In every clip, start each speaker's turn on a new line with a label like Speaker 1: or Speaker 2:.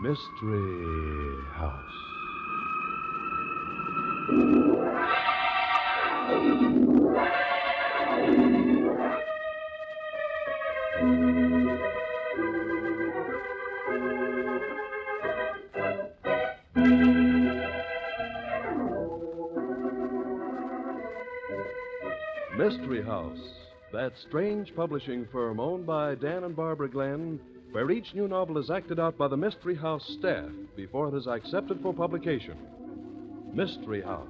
Speaker 1: Mystery House. Mystery House, that strange publishing firm owned by Dan and Barbara Glenn, where each new novel is acted out by the Mystery House staff before it is accepted for publication. Mystery House.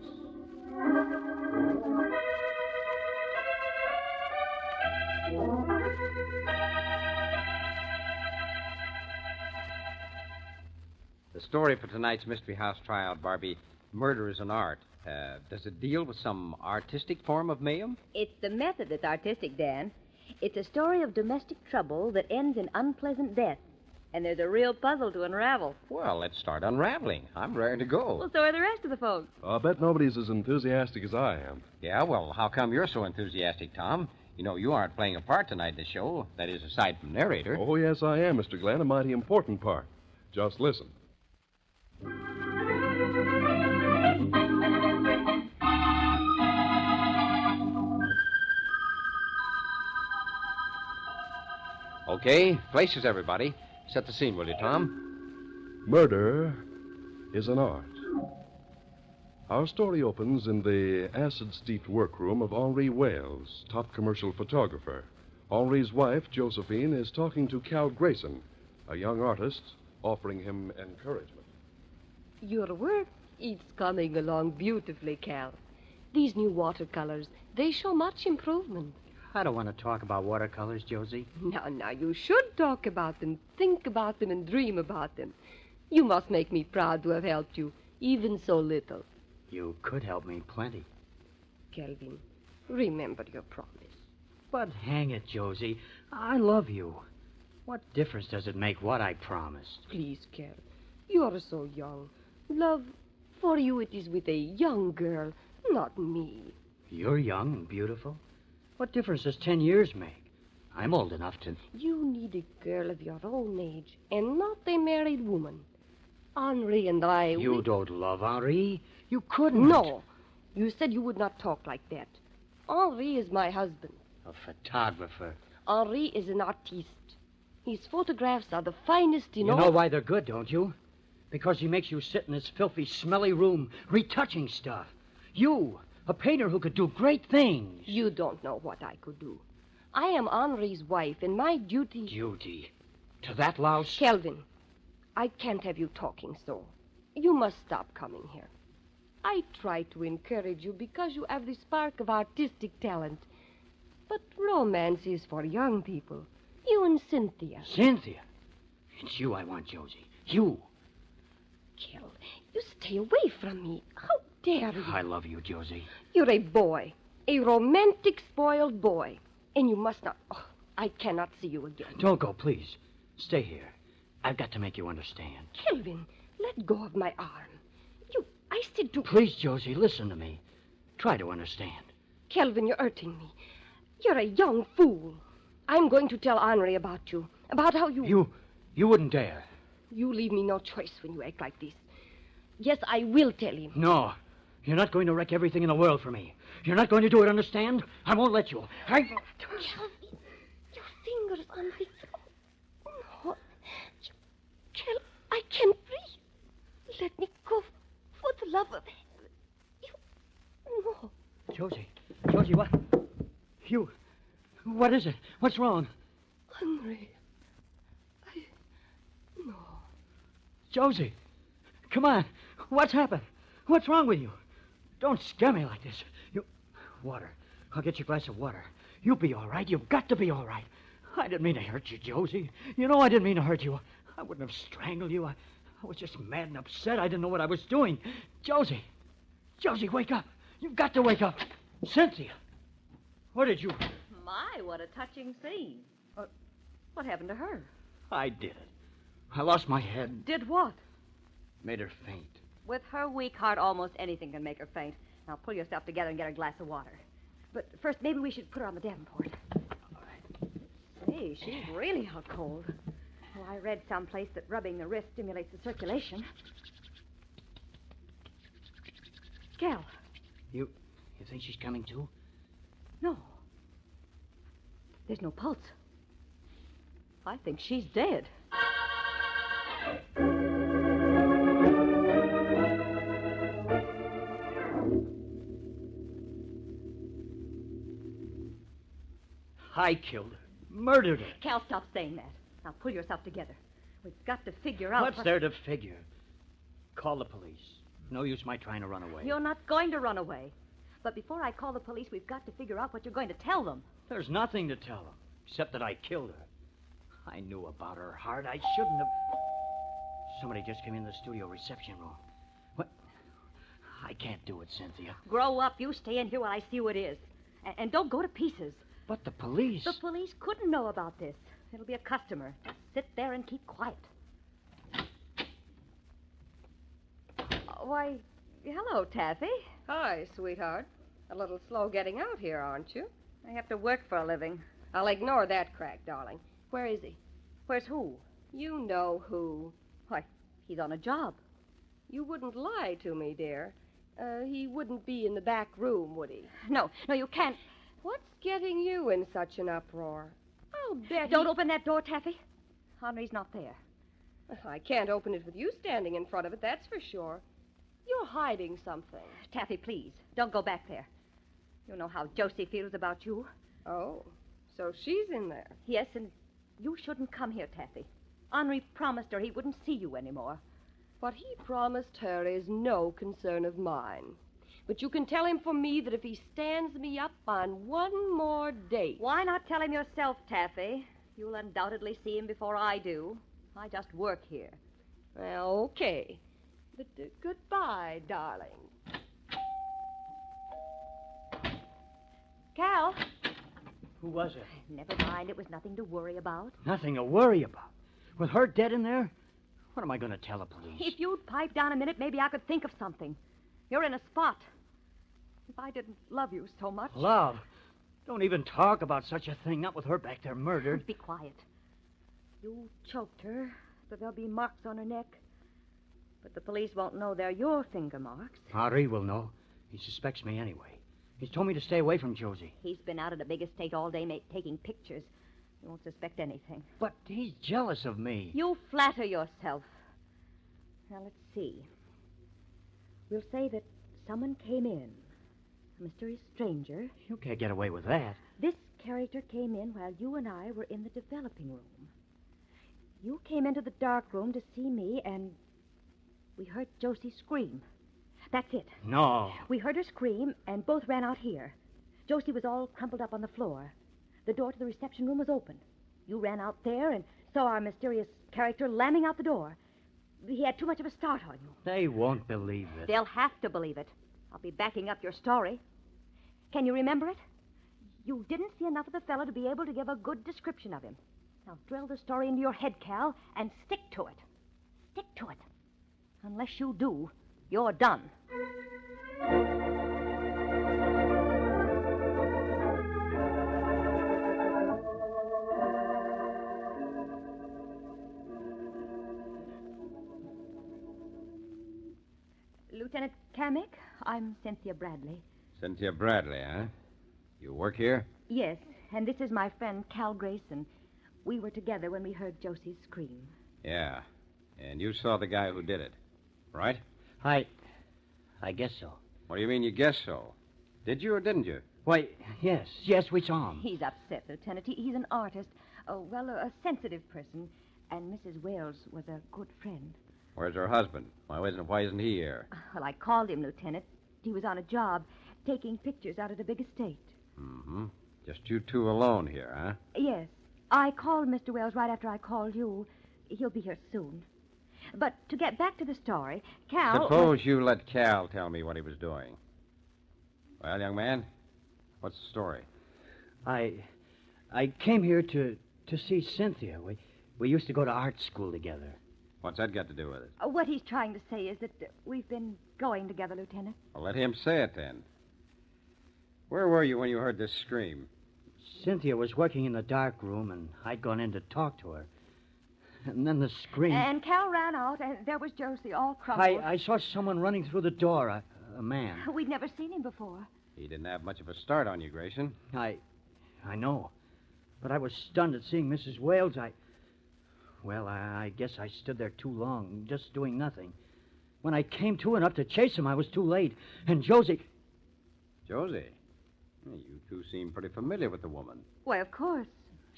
Speaker 2: The story for tonight's Mystery House tryout, Barbie, Murder is an Art. Does it deal with some artistic form of mayhem?
Speaker 3: It's the method that's artistic, Dan. It's a story of domestic trouble that ends in unpleasant death. And there's a real puzzle to unravel.
Speaker 2: Well, let's start unraveling. I'm raring to go.
Speaker 3: Well, so are the rest of the folks.
Speaker 1: I'll bet nobody's as enthusiastic as I am.
Speaker 2: Yeah, well, how come you're so enthusiastic, Tom? You know, you aren't playing a part tonight in the show. That is, aside from narrator.
Speaker 1: Oh, yes, I am, Mr. Glenn. A mighty important part. Just listen.
Speaker 2: Okay, places, everybody. Set the scene, will you, Tom?
Speaker 1: Murder is an art. Our story opens in the acid-steeped workroom of Henri Wales, top commercial photographer. Henri's wife, Josephine, is talking to Cal Grayson, a young artist, offering him encouragement.
Speaker 4: Your work is coming along beautifully, Cal. These new watercolors, they show much improvement.
Speaker 5: I don't want to talk about watercolors, Josie.
Speaker 4: Now, you should talk about them, think about them, and dream about them. You must make me proud to have helped you, even so little.
Speaker 5: You could help me plenty.
Speaker 4: Kelvin, remember your promise.
Speaker 5: But hang it, Josie, I love you. What difference does it make what I promised?
Speaker 4: Please, Cal, you're so young. Love, for you it is with a young girl, not me.
Speaker 5: You're young and beautiful. What difference does 10 years make? I'm old enough to...
Speaker 4: You need a girl of your own age, and not a married woman. Henri and I...
Speaker 5: You don't love Henri. You couldn't.
Speaker 4: No. You said you would not talk like that. Henri is my husband.
Speaker 5: A photographer.
Speaker 4: Henri is an artiste. His photographs are the finest in all...
Speaker 5: You know why they're good, don't you? Because he makes you sit in this filthy, smelly room, retouching stuff. You, a painter who could do great things.
Speaker 4: You don't know what I could do. I am Henri's wife, and my duty...
Speaker 5: Duty? To that louse?
Speaker 4: Kelvin, I can't have you talking so. You must stop coming here. I try to encourage you because you have the spark of artistic talent. But romance is for young people. You and Cynthia.
Speaker 5: Cynthia? It's you I want, Josie. You.
Speaker 4: Kel, you stay away from me. How dare you?
Speaker 5: I love you, Josie.
Speaker 4: You're a boy. A romantic, spoiled boy. And you must not... Oh, I cannot see you again.
Speaker 5: Don't go, please. Stay here. I've got to make you understand.
Speaker 4: Kelvin, let go of my arm. I said to...
Speaker 5: Please, Josie, listen to me. Try to understand.
Speaker 4: Kelvin, you're hurting me. You're a young fool. I'm going to tell Henri about you. About how you...
Speaker 5: You wouldn't dare.
Speaker 4: You leave me no choice when you act like this. Yes, I will tell him.
Speaker 5: No. You're not going to wreck everything in the world for me. You're not going to do it, understand? I won't let you.
Speaker 4: Kelvin, your fingers on the... No. Kel, I can't breathe. Let me go. For the love of heaven. You... No.
Speaker 5: Josie, what? What is it? What's wrong?
Speaker 4: Henri. No.
Speaker 5: Josie, come on. What's happened? What's wrong with you? Don't scare me like this. Water. I'll get you a glass of water. You'll be all right. You've got to be all right. I didn't mean to hurt you, Josie. You know I didn't mean to hurt you. I wouldn't have strangled you. I was just mad and upset. I didn't know what I was doing. Josie, wake up. You've got to wake up. Cynthia, what did you...
Speaker 3: My, what a touching scene. What happened to her?
Speaker 5: I did it. I lost my head.
Speaker 3: Did what?
Speaker 5: Made her faint.
Speaker 3: With her weak heart, almost anything can make her faint. Now pull yourself together and get her a glass of water. But first, maybe we should put her on the Davenport.
Speaker 5: All right.
Speaker 3: Hey, she's really out cold. Well, I read someplace that rubbing the wrist stimulates the circulation. Cal.
Speaker 5: You think she's coming too?
Speaker 3: No. There's no pulse. I think she's dead.
Speaker 5: I killed her. Murdered her.
Speaker 3: Cal, stop saying that. Now pull yourself together. We've got to figure out...
Speaker 5: What's there to figure? Call the police. No use my trying to run away.
Speaker 3: You're not going to run away. But before I call the police, we've got to figure out what you're going to tell them.
Speaker 5: There's nothing to tell them, except that I killed her. I knew about her heart. I shouldn't have... Somebody just came in the studio reception room. What? I can't do it, Cynthia.
Speaker 3: Grow up. You stay in here while I see who it is. And don't go to pieces.
Speaker 5: But the police...
Speaker 3: The police couldn't know about this. It'll be a customer. Just sit there and keep quiet. Why, hello, Taffy.
Speaker 4: Hi, sweetheart. A little slow getting out here, aren't you?
Speaker 3: I have to work for a living.
Speaker 4: I'll ignore that crack, darling. Where is he?
Speaker 3: Where's who?
Speaker 4: You know who.
Speaker 3: Why, he's on a job.
Speaker 4: You wouldn't lie to me, dear. He wouldn't be in the back room, would he?
Speaker 3: No, you can't.
Speaker 4: What's getting you in such an uproar? I'll bet
Speaker 3: Don't open that door, Taffy. Henry's not there.
Speaker 4: I can't open it with you standing in front of it, that's for sure. You're hiding something.
Speaker 3: Taffy, please, don't go back there. You know how Josie feels about you.
Speaker 4: Oh, so she's in there.
Speaker 3: Yes, and you shouldn't come here, Taffy. Henry promised her he wouldn't see you anymore.
Speaker 4: What he promised her is no concern of mine. But you can tell him for me that if he stands me up on one more date...
Speaker 3: Why not tell him yourself, Taffy? You'll undoubtedly see him before I do. I just work here.
Speaker 4: Well, okay. But goodbye, darling.
Speaker 3: Cal.
Speaker 5: Who was it?
Speaker 3: Never mind. It was nothing to worry about.
Speaker 5: Nothing to worry about. With her dead in there? What am I going to tell the police?
Speaker 3: If you'd pipe down a minute, maybe I could think of something. You're in a spot. If I didn't love you so much...
Speaker 5: Love? Don't even talk about such a thing, not with her back there murdered.
Speaker 3: Be quiet. You choked her, so there'll be marks on her neck. But the police won't know they're your finger marks.
Speaker 5: Henry will know. He suspects me anyway. He's told me to stay away from Josie.
Speaker 3: He's been out at a big estate all day taking pictures. He won't suspect anything.
Speaker 5: But he's jealous of me.
Speaker 3: You flatter yourself. Now, let's see. We'll say that someone came in. A mysterious stranger.
Speaker 5: You can't get away with that.
Speaker 3: This character came in while you and I were in the developing room. You came into the dark room to see me, and we heard Josie scream. That's it.
Speaker 5: No.
Speaker 3: We heard her scream, and both ran out here. Josie was all crumpled up on the floor. The door to the reception room was open. You ran out there and saw our mysterious character lamming out the door. He had too much of a start on you.
Speaker 5: They won't believe it.
Speaker 3: They'll have to believe it. I'll be backing up your story. Can you remember it? You didn't see enough of the fellow to be able to give a good description of him. Now drill the story into your head, Cal, and stick to it. Stick to it. Unless you do, you're done. Lieutenant Kamek, I'm Cynthia Bradley.
Speaker 2: Cynthia Bradley, huh? You work here?
Speaker 3: Yes, and this is my friend Cal Grayson. We were together when we heard Josie's scream.
Speaker 2: Yeah. And you saw the guy who did it, right?
Speaker 5: I guess so.
Speaker 2: What do you mean you guess so? Did you or didn't you?
Speaker 5: Why, yes, we saw him.
Speaker 3: He's upset, Lieutenant. He's an artist. A sensitive person. And Mrs. Wales was a good friend.
Speaker 2: Where's her husband? Why isn't he here?
Speaker 3: Well, I called him, Lieutenant. He was on a job, taking pictures out at a big estate.
Speaker 2: Mm-hmm. Just you two alone here, huh?
Speaker 3: Yes. I called Mr. Wells right after I called you. He'll be here soon. But to get back to the story, Cal...
Speaker 2: Suppose you let Cal tell me what he was doing. Well, young man, what's the story?
Speaker 5: I came here to see Cynthia. We used to go to art school together.
Speaker 2: What's that got to do with it?
Speaker 3: What he's trying to say is that we've been going together, Lieutenant.
Speaker 2: Well, let him say it then. Where were you when you heard this scream?
Speaker 5: Cynthia was working in the dark room, and I'd gone in to talk to her. And then the scream.
Speaker 3: And Cal ran out, and there was Josie, all crumpled.
Speaker 5: I saw someone running through the door, a man.
Speaker 3: We'd never seen him before.
Speaker 2: He didn't have much of a start on you, Grayson.
Speaker 5: I know. But I was stunned at seeing Mrs. Wales. I guess I stood there too long, just doing nothing. When I came to and up to chase him, I was too late. And Josie...
Speaker 2: Josie? You two seem pretty familiar with the woman.
Speaker 3: Why, of course.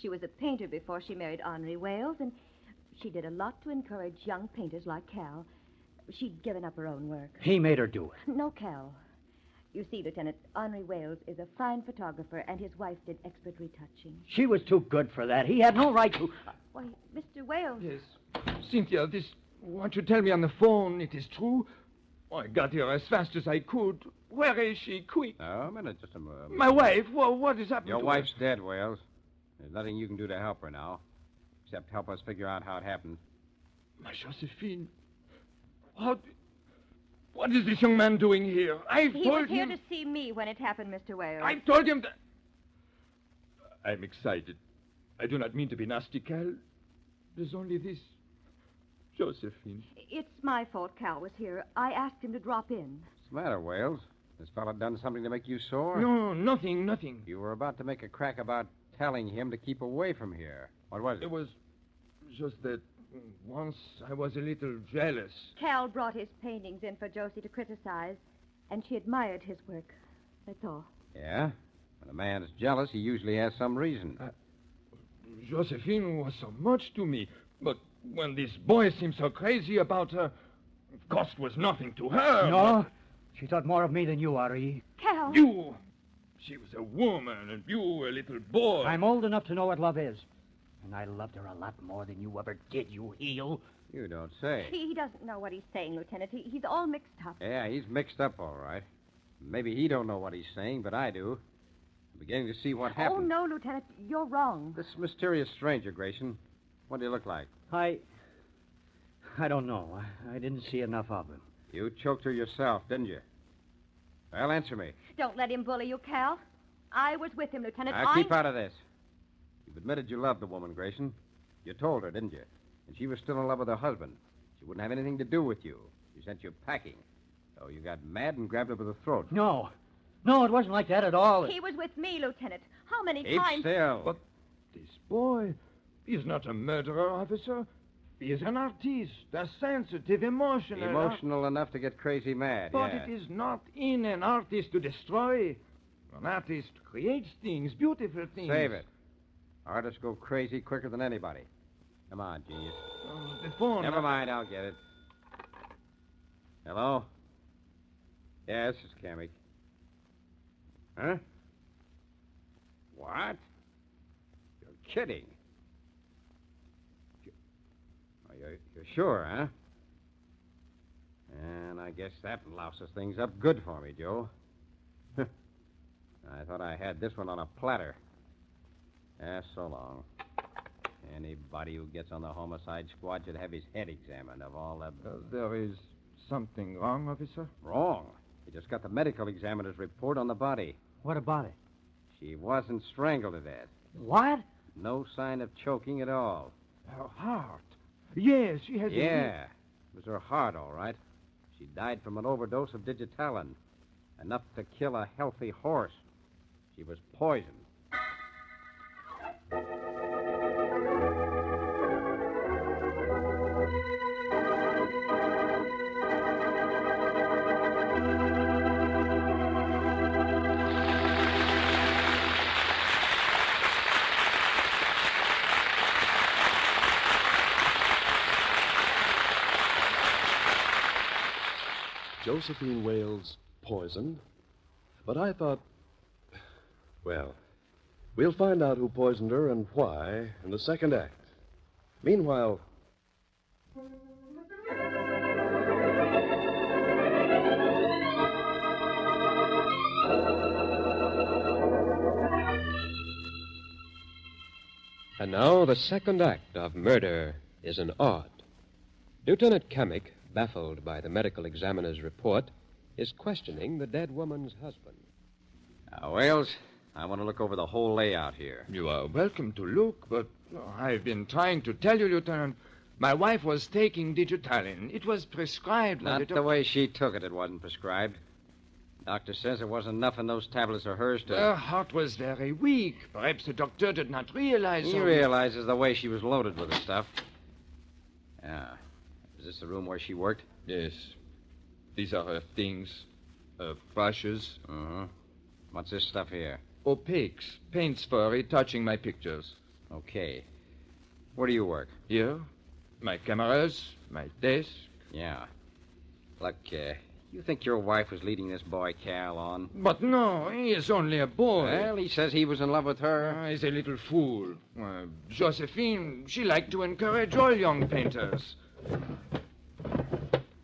Speaker 3: She was a painter before she married Henri Wales, and she did a lot to encourage young painters like Cal. She'd given up her own work.
Speaker 5: He made her do it.
Speaker 3: No, Cal. You see, Lieutenant, Henri Wales is a fine photographer, and his wife did expert retouching.
Speaker 5: She was too good for that. He had no right to...
Speaker 3: Why, Mr. Wales...
Speaker 6: Yes. Cynthia, what you tell me on the phone, it is true? I got here as fast as I could. Where is she? Quick.
Speaker 2: Oh, a minute, just a moment.
Speaker 6: My wife? What is happening
Speaker 2: Your
Speaker 6: to
Speaker 2: wife's dead, Wales. There's nothing you can do to help her now, except help us figure out how it happened.
Speaker 6: My Josephine. What is this young man doing here?
Speaker 3: He was here to see me when it happened, Mr. Wales.
Speaker 6: I told him that... I'm excited. I do not mean to be nasty, Cal. There's only this. Josephine.
Speaker 3: It's my fault Cal was here. I asked him to drop in.
Speaker 2: What's the matter, Wales? This fella done something to make you sore?
Speaker 6: No, nothing.
Speaker 2: You were about to make a crack about telling him to keep away from here. What was it?
Speaker 6: It was just that once I was a little jealous.
Speaker 3: Cal brought his paintings in for Josie to criticize, and she admired his work. That's all.
Speaker 2: Yeah? When a man is jealous, he usually has some reason.
Speaker 6: Josephine was so much to me, but when this boy seemed so crazy about her, of course it was nothing to her.
Speaker 5: No, she thought more of me than you, Ari.
Speaker 3: Cal!
Speaker 6: She was a woman, and you a little boy.
Speaker 5: I'm old enough to know what love is. And I loved her a lot more than you ever did, you heel.
Speaker 2: You don't say.
Speaker 3: He doesn't know what he's saying, Lieutenant. He's all mixed up.
Speaker 2: Yeah, he's mixed up all right. Maybe he don't know what he's saying, but I do. I'm beginning to see what happened.
Speaker 3: Oh, no, Lieutenant. You're wrong.
Speaker 2: This mysterious stranger, Grayson. What do you look like?
Speaker 5: I don't know. I didn't see enough of him.
Speaker 2: You choked her yourself, didn't you? Well, answer me.
Speaker 3: Don't let him bully you, Cal. I was with him, Lieutenant.
Speaker 2: Now, keep out of this. You've admitted you loved the woman, Grayson. You told her, didn't you? And she was still in love with her husband. She wouldn't have anything to do with you. She sent you packing. So you got mad and grabbed her by the throat.
Speaker 5: No, it wasn't like that at all.
Speaker 3: He was with me, Lieutenant. How many
Speaker 2: Keep
Speaker 3: times...
Speaker 2: still.
Speaker 6: But this boy, he is not a murderer, officer. He is an artist, a sensitive, emotional...
Speaker 2: Emotional enough to get crazy mad,
Speaker 6: But
Speaker 2: yeah.
Speaker 6: it is not in an artist to destroy. An artist creates things, beautiful things.
Speaker 2: Save it. Artists go crazy quicker than anybody. Come on, genius.
Speaker 6: The phone...
Speaker 2: Never mind, I'll get it. Hello? Yes, it's Cammy. Huh? What? You're kidding. You're sure, huh? And I guess that louses things up good for me, Joe. I thought I had this one on a platter. So long. Anybody who gets on the homicide squad should have his head examined of all the...
Speaker 6: there is something wrong, officer?
Speaker 2: Wrong. He just got the medical examiner's report on the body.
Speaker 5: What about it?
Speaker 2: She wasn't strangled to death.
Speaker 5: What?
Speaker 2: No sign of choking at all.
Speaker 6: Her heart. Yes, she has...
Speaker 2: Yeah, it was her heart, all right. She died from an overdose of digitalin. Enough to kill a healthy horse. She was poisoned.
Speaker 1: Josephine Wales poisoned. But I thought, well, we'll find out who poisoned her and why in the second act. Meanwhile...
Speaker 7: And now the second act of Murder is an Art. Lieutenant Kamek, baffled by the medical examiner's report, is questioning the dead woman's husband.
Speaker 2: Now, Wales, I want to look over the whole layout here.
Speaker 6: You are welcome to look, but I've been trying to tell you, Lieutenant, My wife was taking digitalin. It was prescribed by
Speaker 2: Not the way she took it. It wasn't prescribed. Doctor says there wasn't enough in those tablets of hers to...
Speaker 6: Her heart was very weak. Perhaps the doctor did not realize...
Speaker 2: He realizes the way she was loaded with the stuff. Yeah. Is this the room where she worked?
Speaker 6: Yes. These are her things. Brushes.
Speaker 2: Uh-huh. What's this stuff here?
Speaker 6: Opaques. Paints for retouching my pictures.
Speaker 2: Okay. Where do you work?
Speaker 6: Here. My cameras. My desk.
Speaker 2: Yeah. Look, you think your wife was leading this boy Cal on?
Speaker 6: But no, he is only a boy.
Speaker 2: Well, he says he was in love with her.
Speaker 6: He's a little fool. Josephine, she liked to encourage all young painters.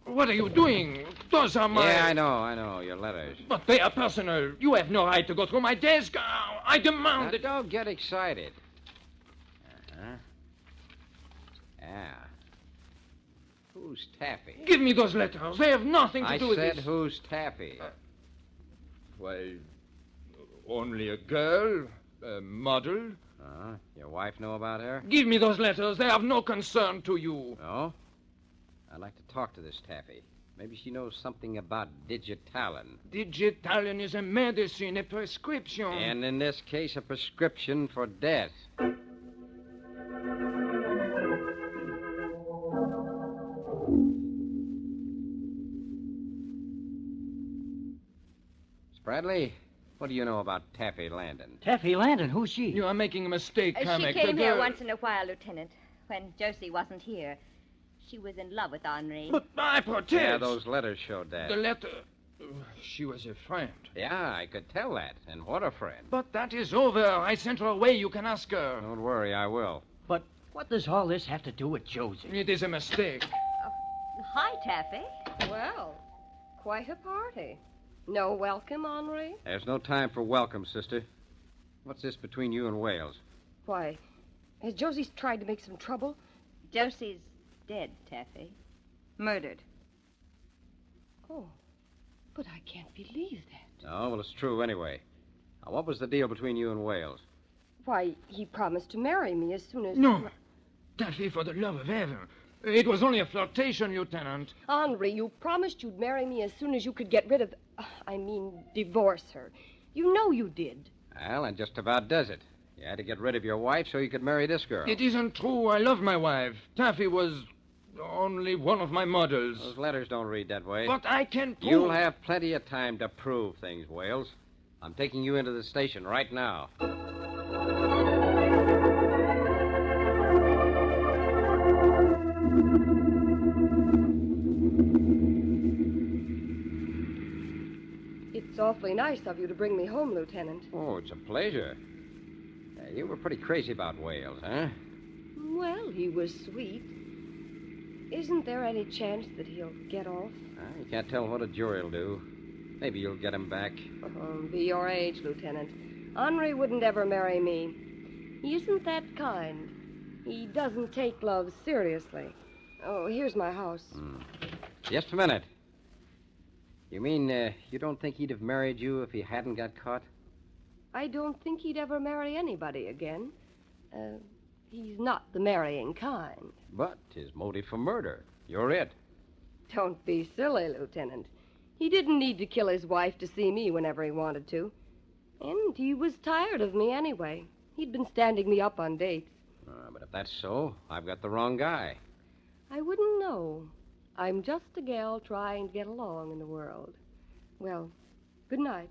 Speaker 6: What are you doing? Those are my...
Speaker 2: Yeah, I know. Your letters.
Speaker 6: But they are personal. You have no right to go through my desk. I demand
Speaker 2: Now,
Speaker 6: that...
Speaker 2: don't get excited. Uh-huh. Yeah. Who's Taffy?
Speaker 6: Give me those letters. They have nothing to do with
Speaker 2: I said
Speaker 6: this.
Speaker 2: who's Taffy?
Speaker 6: Why, only a girl, a model.
Speaker 2: Your wife know about her?
Speaker 6: Give me those letters. They have no concern to you.
Speaker 2: No? I'd like to talk to this Taffy. Maybe she knows something about digitalin.
Speaker 6: Digitalin is a medicine, a prescription.
Speaker 2: And in this case, a prescription for death. Bradley, what do you know about Taffy Landon?
Speaker 5: Taffy Landon, who's she?
Speaker 6: You are making a mistake,
Speaker 3: She
Speaker 6: Kamek.
Speaker 3: came here once in a while, Lieutenant, when Josie wasn't here. She was in love with Henri.
Speaker 6: But I protest.
Speaker 2: Yeah, those letters showed that.
Speaker 6: The letter... She was a friend.
Speaker 2: Yeah, I could tell that. And what a friend.
Speaker 6: But that is over. I sent her away. You can ask her.
Speaker 2: Don't worry, I will.
Speaker 5: But what does all this have to do with Josie?
Speaker 6: It is a mistake.
Speaker 3: Hi, Taffy.
Speaker 4: Well, quite a party. No welcome, Henri?
Speaker 2: There's no time for welcome, sister. What's this between you and Wales?
Speaker 4: Why, has Josie tried to make some trouble?
Speaker 3: Josie's dead, Taffy. Murdered.
Speaker 4: Oh, but I can't believe that.
Speaker 2: Oh, well, it's true anyway. Now, what was the deal between you and Wales?
Speaker 4: Why, he promised to marry me as soon as...
Speaker 6: No. Taffy, for the love of heaven. It was only a flirtation, Lieutenant.
Speaker 4: Henri, you promised you'd marry me as soon as you could get rid of... divorce her. You know you did.
Speaker 2: Well, that just about does it. You had to get rid of your wife so you could marry this girl.
Speaker 6: It isn't true. I love my wife. Taffy was only one of my models.
Speaker 2: Those letters don't read that way.
Speaker 6: But I can prove...
Speaker 2: You'll have plenty of time to prove things, Wales. I'm taking you into the station right now.
Speaker 4: It's awfully nice of you to bring me home, Lieutenant.
Speaker 2: Oh, it's a pleasure. You were pretty crazy about Wales, huh?
Speaker 4: Well, he was sweet. Isn't there any chance that he'll get off?
Speaker 2: You can't tell what a jury'll do. Maybe you'll get him back.
Speaker 4: Oh, be your age, Lieutenant. Henri wouldn't ever marry me. He isn't that kind. He doesn't take love seriously. Oh, here's my house.
Speaker 2: Just a minute. You mean you don't think he'd have married you if he hadn't got caught?
Speaker 4: I don't think he'd ever marry anybody again. He's not the marrying kind.
Speaker 2: But his motive for murder. You're it.
Speaker 4: Don't be silly, Lieutenant. He didn't need to kill his wife to see me whenever he wanted to. And he was tired of me anyway. He'd been standing me up on dates.
Speaker 2: But if that's so, I've got the wrong guy.
Speaker 4: I wouldn't know. I'm just a gal trying to get along in the world. Well, good night.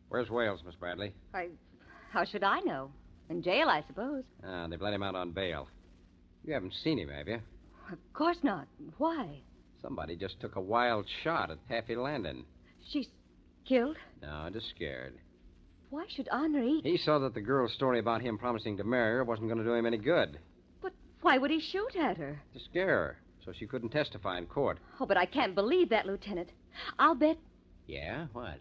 Speaker 2: Where's Wales, Miss Bradley?
Speaker 3: How should I know? In jail, I suppose.
Speaker 2: They've let him out on bail. You haven't seen him, have you?
Speaker 3: Of course not. Why?
Speaker 2: Somebody just took a wild shot at Taffy Landon.
Speaker 3: She's killed?
Speaker 2: No, just scared.
Speaker 3: Why should Henri...
Speaker 2: He saw that the girl's story about him promising to marry her wasn't going to do him any good.
Speaker 3: But why would he shoot at her?
Speaker 2: To scare her, so she couldn't testify in court.
Speaker 3: Oh, but I can't believe that, Lieutenant. I'll bet...
Speaker 2: Yeah? What?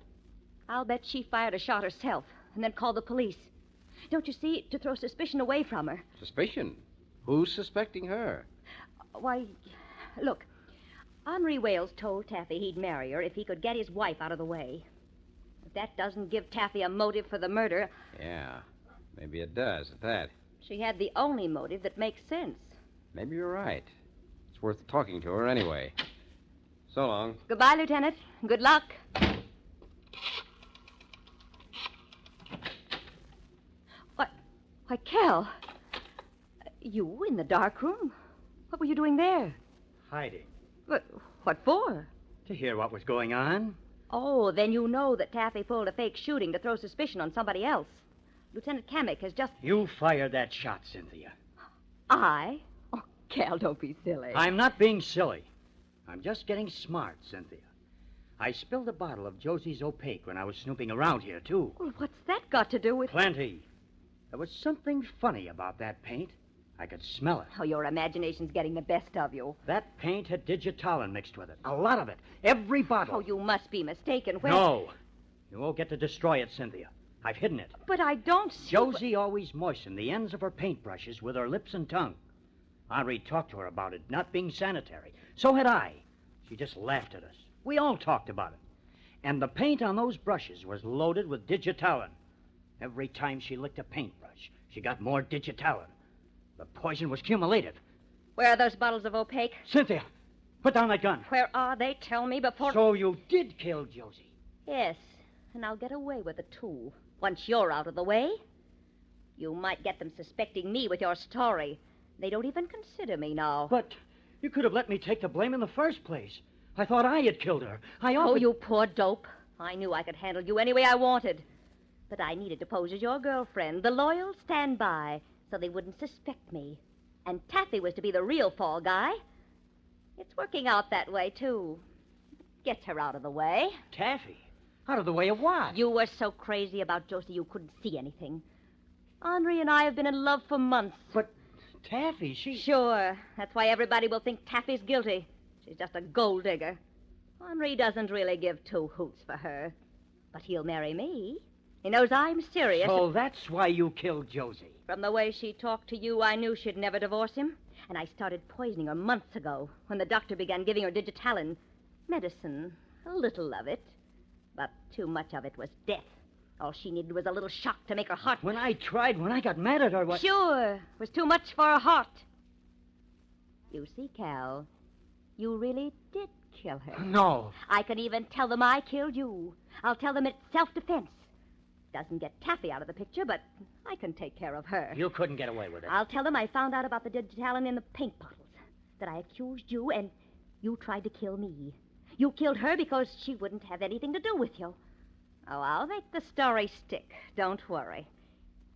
Speaker 3: I'll bet she fired a shot herself and then called the police. Don't you see? To throw suspicion away from her.
Speaker 2: Suspicion? Who's suspecting her?
Speaker 3: Why, look, Henri Wales told Taffy he'd marry her if he could get his wife out of the way. If that doesn't give Taffy a motive for the murder...
Speaker 2: Yeah, maybe it does at that.
Speaker 3: She had the only motive that makes sense.
Speaker 2: Maybe you're right. It's worth talking to her anyway. So long.
Speaker 3: Goodbye, Lieutenant. Good luck. Why, Cal. You in the dark room? What were you doing there?
Speaker 5: Hiding.
Speaker 3: But what for?
Speaker 5: To hear what was going on.
Speaker 3: Oh, then you know that Taffy pulled a fake shooting to throw suspicion on somebody else. Lieutenant Kamek has just...
Speaker 5: You fired that shot, Cynthia.
Speaker 3: I? Oh, Cal, don't be silly.
Speaker 5: I'm not being silly. I'm just getting smart, Cynthia. I spilled a bottle of Josie's Opaque when I was snooping around here, too.
Speaker 3: Well, what's that got to do with...
Speaker 5: Plenty. There was something funny about that paint. I could smell it.
Speaker 3: Oh, your imagination's getting the best of you.
Speaker 5: That paint had digitalin mixed with it. A lot of it. Every bottle.
Speaker 3: Oh, you must be mistaken. Where...
Speaker 5: No. You won't get to destroy it, Cynthia. I've hidden it.
Speaker 3: But I don't see...
Speaker 5: Josie always moistened the ends of her paintbrushes with her lips and tongue. Henri talked to her about it not being sanitary. So had I. She just laughed at us. We all talked about it. And the paint on those brushes was loaded with digitalin. Every time she licked a paintbrush, she got more digitalin. The poison was cumulative.
Speaker 3: Where are those bottles of Opaque?
Speaker 5: Cynthia, put down that gun.
Speaker 3: Where are they? Tell me before...
Speaker 5: So you did kill Josie?
Speaker 3: Yes, and I'll get away with it, too. Once you're out of the way. You might get them suspecting me with your story. They don't even consider me now.
Speaker 5: But you could have let me take the blame in the first place. I thought I had killed her. I offered...
Speaker 3: Oh, you poor dope. I knew I could handle you any way I wanted. But I needed to pose as your girlfriend, the loyal standby, so they wouldn't suspect me. And Taffy was to be the real fall guy. It's working out that way, too. Get her out of the way.
Speaker 5: Taffy? Out of the way of what?
Speaker 3: You were so crazy about Josie you couldn't see anything. Henri and I have been in love for months.
Speaker 5: But Taffy, she...
Speaker 3: Sure. That's why everybody will think Taffy's guilty. She's just a gold digger. Henri doesn't really give two hoots for her. But he'll marry me. He knows I'm serious.
Speaker 5: So that's why you killed Josie.
Speaker 3: From the way she talked to you, I knew she'd never divorce him. And I started poisoning her months ago, when the doctor began giving her digitalin. Medicine. A little of it. But too much of it was death. All she needed was a little shock to make her heart...
Speaker 5: When I got mad at her, what...
Speaker 3: Sure. It was too much for her heart. You see, Cal, you really did kill her.
Speaker 5: No.
Speaker 3: I can even tell them I killed you. I'll tell them it's self-defense. Doesn't get Taffy out of the picture, but I can take care of her.
Speaker 5: You couldn't get away with it.
Speaker 3: I'll tell them I found out about the digitalin in the paint bottles, that I accused you, and you tried to kill me. You killed her because she wouldn't have anything to do with you. Oh, I'll make the story stick. Don't worry.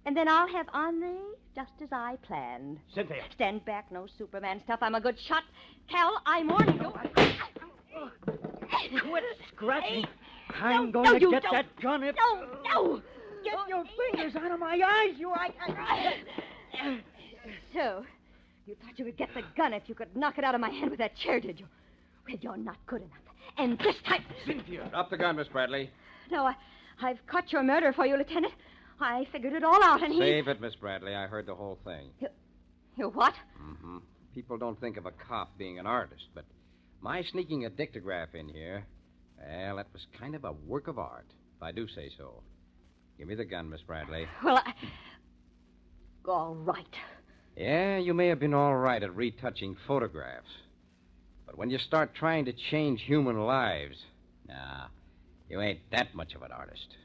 Speaker 3: And then I'll have Henri just as I planned.
Speaker 5: Cynthia.
Speaker 3: Stand back, no Superman stuff. I'm a good shot. Cal, I'm warning you.
Speaker 5: Quit scratching.
Speaker 3: No,
Speaker 5: I'm going
Speaker 3: no,
Speaker 5: to
Speaker 3: you
Speaker 5: get
Speaker 3: don't.
Speaker 5: that gun if...
Speaker 3: No!
Speaker 5: Get your fingers out of my eyes, you...
Speaker 3: So, you thought you would get the gun if you could knock it out of my hand with that chair, did you? Well, you're not good enough. And this time...
Speaker 2: Cynthia! Drop the gun, Miss Bradley.
Speaker 3: No, I've caught your murder for you, Lieutenant. I figured it all out, and he...
Speaker 2: Save it, Miss Bradley. I heard the whole thing.
Speaker 3: You what?
Speaker 2: Mm-hmm. People don't think of a cop being an artist, but my sneaking a dictograph in here, well, that was kind of a work of art, if I do say so. Give me the gun, Miss Bradley.
Speaker 3: Well, all right.
Speaker 2: Yeah, you may have been all right at retouching photographs. But when you start trying to change human lives, nah, you ain't that much of an artist.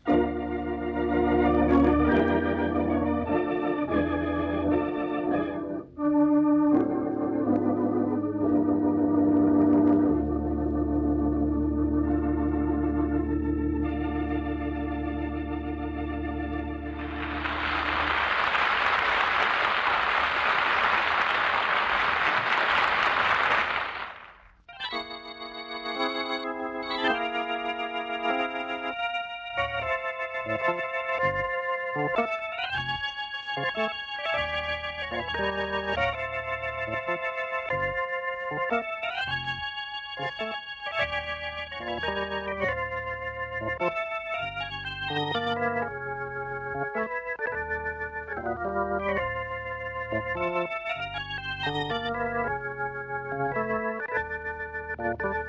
Speaker 8: Thank you.